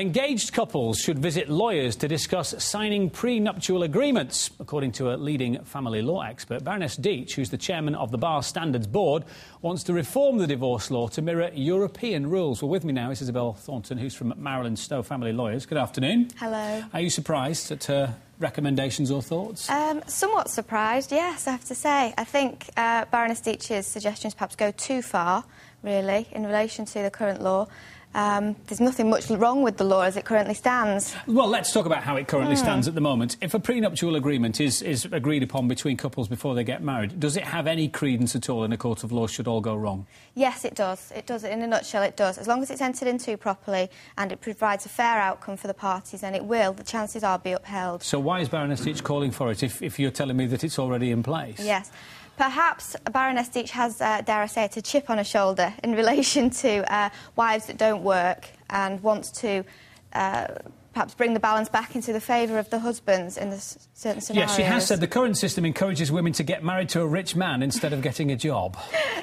Engaged couples should visit lawyers to discuss signing prenuptial agreements. According to a leading family law expert, Baroness Deach, who's the chairman of the Bar Standards Board, wants to reform the divorce law to mirror European rules. Well, with me now is Isabelle Thornton, who's from Marilyn Stowe Family Lawyers. Good afternoon. Hello. Are you surprised at her recommendations or thoughts? Somewhat surprised, yes, I have to say. I think Baroness Deach's suggestions perhaps go too far, really, in relation to the current law. There's nothing much wrong with the law as it currently stands. Well, let's talk about how it currently stands at the moment. If a prenuptial agreement is agreed upon between couples before they get married, does it have any credence at all in a court of law should all go wrong? Yes, it does. It does. In a nutshell, it does. As long as it's entered into properly and it provides a fair outcome for the parties, then it will, the chances are, be upheld. So why is Baroness Deach calling for it if you're telling me that it's already in place? Yes. Perhaps Baroness Deach has, dare I say it, a chip on her shoulder in relation to wives that don't work and wants to perhaps bring the balance back into the favour of the husbands in certain scenarios. Yes, she has said the current system encourages women to get married to a rich man instead of getting a job.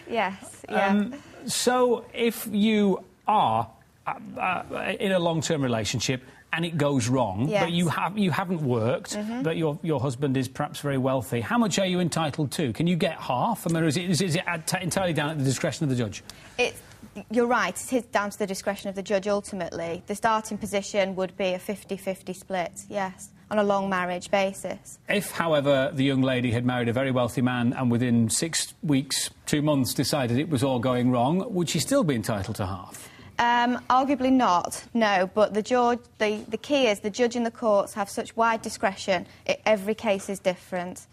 Yes, yeah. So if you are in a long-term relationship and it goes wrong, yes, but you haven't worked, but your husband is perhaps very wealthy, how much are you entitled to? Can you get half? I mean, is it entirely down at the discretion of the judge? You're right, it is down to the discretion of the judge ultimately. The starting position would be a 50-50 split, yes, on a long marriage basis. If, however, the young lady had married a very wealthy man and within 6 weeks, 2 months decided it was all going wrong, would she still be entitled to half? Arguably not, no, but the key is the judge and the courts have such wide discretion. Every case is different.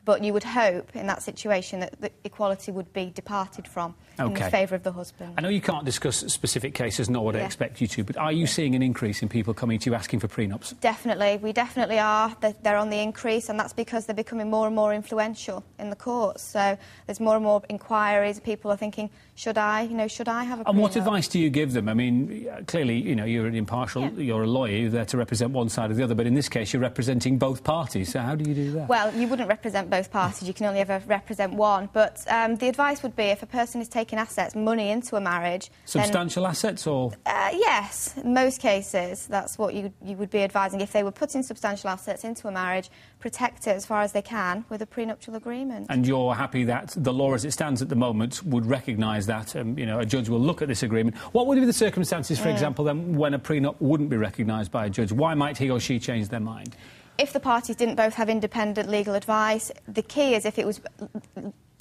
But you would hope, in that situation, that the equality would be departed from in the favour of the husband. I know you can't discuss specific cases, nor would I expect you to, but are you seeing an increase in people coming to you asking for prenups? Definitely. We definitely are. They're on the increase, and that's because they're becoming more and more influential in the courts. So there's more and more inquiries. People are thinking, should I have a prenup? And what advice do you give them? I mean, clearly, you're an impartial, you're a lawyer, you're there to represent one side or the other, but in this case, you're representing both parties. So how do you do that? Well, you wouldn't represent both parties. You can only ever represent one. But the advice would be, if a person is taking assets, money into a marriage... Substantial assets, or...? Yes, in most cases, that's what you would be advising. If they were putting substantial assets into a marriage, protect it as far as they can with a prenuptial agreement. And you're happy that the law as it stands at the moment would recognise that, a judge will look at this agreement. What would be the circumstances, for example, then, when a prenup wouldn't be recognised by a judge? Why might he or she change their mind? If the parties didn't both have independent legal advice, the key is if it was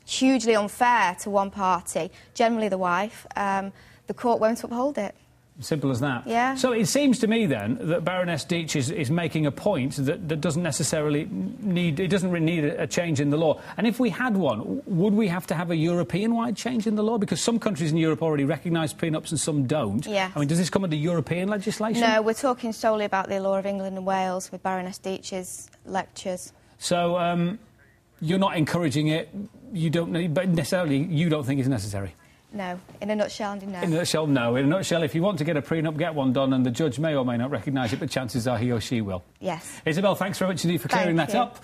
hugely unfair to one party, generally the wife, the court won't uphold it. Simple as that. Yeah. So it seems to me, then, that Baroness Deach is making a point that doesn't necessarily need... It doesn't really need a change in the law. And if we had one, would we have to have a European-wide change in the law? Because some countries in Europe already recognise prenups and some don't. Yeah. I mean, does this come under European legislation? No, we're talking solely about the law of England and Wales with Baroness Deach's lectures. So, you're not encouraging it, you don't... But necessarily, you don't think it's necessary? No. In a nutshell, no. In a nutshell, no. In a nutshell, if you want to get a prenup, get one done, and the judge may or may not recognise it, but chances are he or she will. Yes. Isabelle, thanks very much indeed for clearing that up.